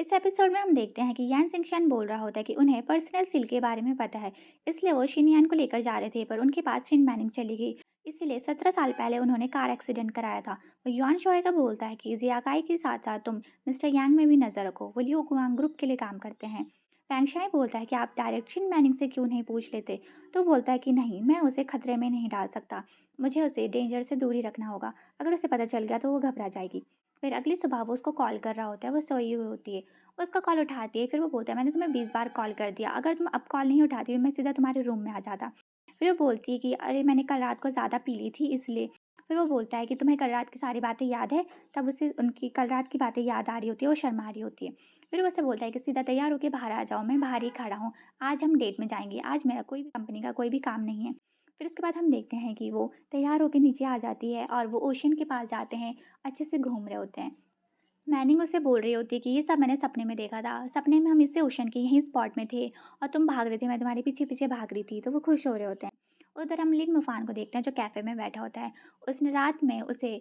इस एपिसोड में हम देखते हैं कि यान सिंगशन बोल रहा होता है कि उन्हें पर्सनल सील के बारे में पता है। इसलिए वो शिनयान को लेकर जा रहे थे, पर उनके पास शिन मैनिंग चली गई। इसीलिए 17 साल पहले उन्होंने कार एक्सीडेंट कराया था। वो युआन शॉय का बोलता है कि जियाकाई के साथ साथ तुम मिस्टर यांग में भी नजर रखो, वो लियो गुआंग ग्रुप के लिए काम करते हैं। फैंगशाई बोलता है कि आप डायरेक्ट शिन मैनिंग से क्यों नहीं पूछ लेते। तो बोलता है कि नहीं, मैं उसे खतरे में नहीं डाल सकता, मुझे उसे डेंजर से दूरी रखना होगा। अगर उसे पता चल गया तो वो घबरा जाएगी। फिर अगली सुबह वो उसको कॉल कर रहा होता है, वो सोई हुई होती है। वो उसका कॉल उठाती है, फिर वो बोलता है मैंने तुम्हें 20 बार कॉल कर दिया, अगर तुम अब कॉल नहीं उठाती तो मैं सीधा तुम्हारे रूम में आ जाता। फिर वो बोलती है कि अरे मैंने कल रात को ज़्यादा पी ली थी इसलिए। फिर वो बोलता है कि तुम्हें कल रात की सारी बातें याद है। तब उसे उनकी कल रात की बातें याद आ रही होती है, वो शर्मा रही होती है। फिर वो उसे बोलता है कि सीधा तैयार होकर बाहर आ जाओ, मैं बाहर ही खड़ा हूँ। आज हम डेट में जाएंगे, आज मेरा कोई भी कंपनी का कोई भी काम नहीं है। फिर उसके बाद हम देखते हैं कि वो तैयार होकर नीचे आ जाती है और वो ओशन के पास जाते हैं, अच्छे से घूम रहे होते हैं। मैनिंग उसे बोल रही होती है कि ये सब मैंने सपने में देखा था, सपने में हम इसी ओशन के यहीं स्पॉट में थे और तुम भाग रहे थे, मैं तुम्हारे पीछे पीछे भाग रही थी। तो वो खुश हो रहे होते हैं। उधर हम लिन मुफान को देखते हैं जो कैफ़े में बैठा होता है। उसने रात में उसे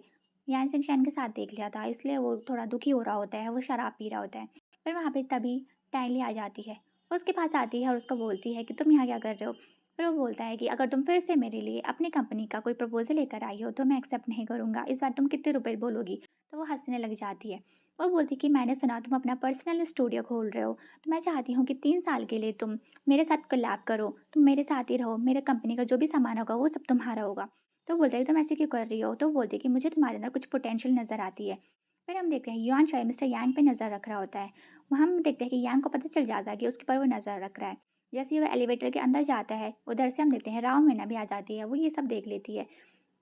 यान शिनचैन के साथ देख लिया था, इसलिए वो थोड़ा दुखी हो रहा होता है, वो शराब पी रहा होता है। फिर वहाँ पे तभी टैंगली आ जाती है। वो उसके पास आती है और उसको बोलती है कि तुम यहाँ क्या कर रहे हो। फिर वो बोलता है कि अगर तुम फिर से मेरे लिए अपनी कंपनी का कोई प्रपोजल लेकर आई हो तो मैं एक्सेप्ट नहीं करूँगा, इस बार तुम कितने रुपए बोलोगी। तो वो हंसने लग जाती है। वो बोलती कि मैंने सुना तुम अपना पर्सनल स्टूडियो खोल रहे हो, तो मैं चाहती हूँ कि 3 साल के लिए तुम मेरे साथ कोलैब करो, तुम मेरे साथ ही रहो, मेरे कंपनी का जो भी सामान होगा वो सब तुम्हारा होगा। तो बोलते है तुम ऐसे क्यों कर रही हो। तो बोलती कि मुझे तुम्हारे अंदर कुछ पोटेंशियल नज़र आती है। फिर हम देखते हैं युआन शाय मिस्टर यांग पे नज़र रख रहा होता है। वहाँ हम देखते हैं कि यांग को पता चल जाता है कि उसके ऊपर वो नज़र रख रहा है। जैसे ही वो एलिवेटर के अंदर जाता है, उधर से हम देखते हैं राव मीना भी आ जाती है, वो ये सब देख लेती है।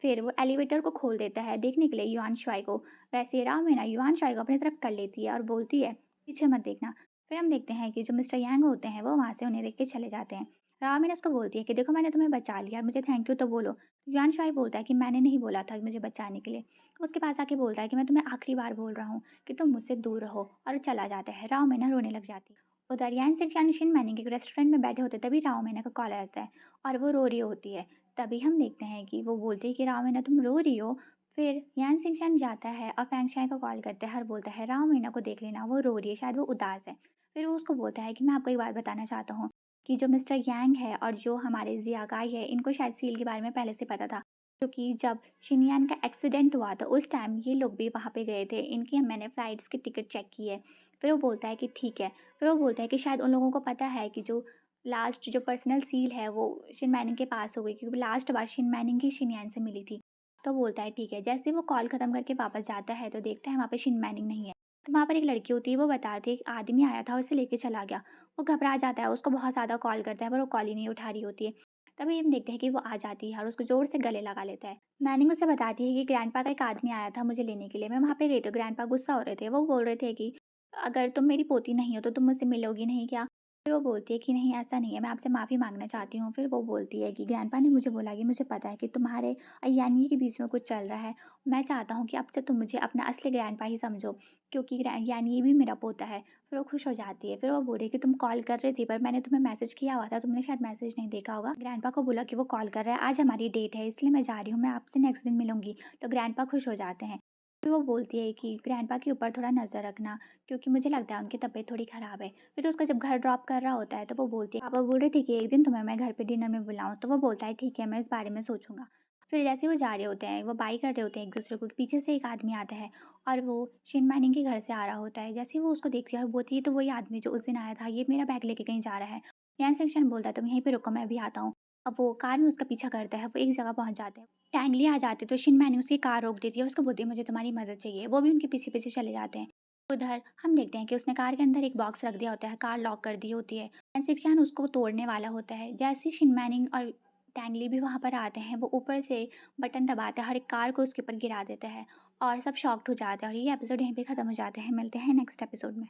फिर वो एलिवेटर को खोल देता है देखने के लिए युआन शुआई को। वैसे राव मीना युआन शुआई को अपनी तरफ कर लेती है और बोलती है पीछे मत देखना। फिर हम देखते हैं कि जो मिस्टर यांग होते हैं वो वहाँ से उन्हें देख के चले जाते हैं। राव मीना उसको बोलती है कि देखो मैंने तुम्हें बचा लिया, मुझे थैंक यू तो बोलो। तो युआन शुआई बोलता है कि मैंने नहीं बोला था मुझे बचाने के लिए। वो उसके पास आके बोलता है कि मैं तुम्हें आखिरी बार बोल रहा हूँ कि तुम मुझसे दूर रहो, और चला जाता है। राव मीना रोने लग जाती है। उधर यान सिंह शिन मैनिंग एक रेस्टोरेंट में बैठे होते तभी राव मीना का कॉल आता है और वो रो रही होती है। तभी हम देखते हैं कि वो बोलती है कि राव मीना तुम रो रही हो। फिर यान सिंगशन जाता है और फैंगशाई को कॉल करते हैं और बोलता है राव मीना को देख लेना, वो रो रही है, शायद वो उदास है। फिर वो उसको बोलता है कि मैं आपको एक बात बताना चाहता हूँ कि जो मिस्टर यांग है और जो हमारे जियागाई है, इनको शायद सील के बारे में पहले से पता था, क्योंकि जब शिनयान का एक्सीडेंट हुआ था उस टाइम ये लोग भी वहाँ पे गए थे, इनकी मैंने फ़्लाइट्स की टिकट चेक की है। फिर वो बोलता है कि ठीक है। फिर वो बोलता है कि शायद उन लोगों को पता है कि जो लास्ट जो पर्सनल सील है वो शिन मैनिंग के पास हो गई, क्योंकि लास्ट बार शिन मैनिंग ही शिनयान से मिली थी। तो बोलता है ठीक है। जैसे वो कॉल ख़त्म करके वापस जाता है तो देखता है वहाँ पे शिन मैनिंग नहीं है। तो वहाँ पर एक लड़की होती है, वो बताती है एक आदमी आया था और उसे लेके चला गया। वो घबरा जाता है, उसको बहुत ज़्यादा कॉल करता है पर वो कॉल ही नहीं उठा रही होती है। तभी हम देखते हैं कि वो आ जाती है और उसको ज़ोर से गले लगा लेता है। मैनिंग उसे बताती है कि ग्रैंडपा का एक आदमी आया था मुझे लेने के लिए, मैं वहाँ पे गई तो ग्रैंडपा गुस्सा हो रहे थे। वो बोल रहे थे कि अगर तुम मेरी पोती नहीं हो तो तुम मुझसे मिलोगी नहीं क्या? फिर वो बोलती है कि नहीं ऐसा नहीं है, मैं आपसे माफ़ी माँगना चाहती हूँ। फिर वो बोलती है कि ग्रैंडपा ने मुझे बोला कि मुझे पता है कि तुम्हारे और यान्नी के बीच में कुछ चल रहा है। मैं चाहता हूँ कि अब से तुम मुझे अपना असली ग्रैंडपा ही समझो, क्योंकि यान्नी भी मेरा पोता है। फिर वो खुश हो जाती है। फिर वो बोल रही है कि तुम कॉल कर रही थी पर मैंने तुम्हें मैसेज किया हुआ था, तुमने शायद मैसेज नहीं देखा होगा। ग्रैंडपा को बोला कि वो कॉल कर रहा है, आज हमारी डेट है इसलिए मैं जा रही हूँ, मैं आपसे नेक्स्ट दिन मिलूँगी। तो ग्रैंडपा खुश हो जाते हैं। फिर वो बोलती है कि ग्रैंडपा के ऊपर थोड़ा नज़र रखना, क्योंकि मुझे लगता है उनकी तबीयत थोड़ी ख़राब है। फिर उसको जब घर ड्रॉप कर रहा होता है तो वो बोलती है पापा बोल रहे थे कि एक दिन तुम्हें मैं घर पे डिनर में बुलाऊँ, तो वो बोलता है ठीक है, मैं इस बारे में सोचूंगा। फिर जैसे वो जा रहे होते हैं, वो बाई कर रहे होते हैं एक दूसरे को, पीछे से एक आदमी आता है और वो शिन माइनिंग के घर से आ रहा होता है। जैसे ही वो उसको देखती है और बोलती है तो वही आदमी जो उस दिन आया था, ये मेरा बैग लेके कहीं जा रहा है। यहाँ सेक्शन बोलता है तुम यहीं पे रुको, मैं अभी आता हूँ। अब वो कार में उसका पीछा करता है, वो एक जगह पहुंच जाते हैं। टैंगली आ जाती है तो शिन मैंने उसकी कार रोक देती है और उसको बोलती है मुझे तुम्हारी मदद चाहिए। वो भी उनके पीछे पीछे चले जाते हैं। उधर हम देखते हैं कि उसने कार के अंदर एक बॉक्स रख दिया होता है, कार लॉक कर दी होती है एंड शिक्षान उसको तोड़ने वाला होता है। जैसे ही शिनमैनिंग और टैंगली भी वहाँ पर आते हैं, वो ऊपर से बटन दबाता है और एक कार को उसके ऊपर गिरा देता है और सब शॉक्ड हो जाते हैं और ये एपिसोड यहीं पे ख़त्म हो जाता है। मिलते हैं नेक्स्ट एपिसोड में।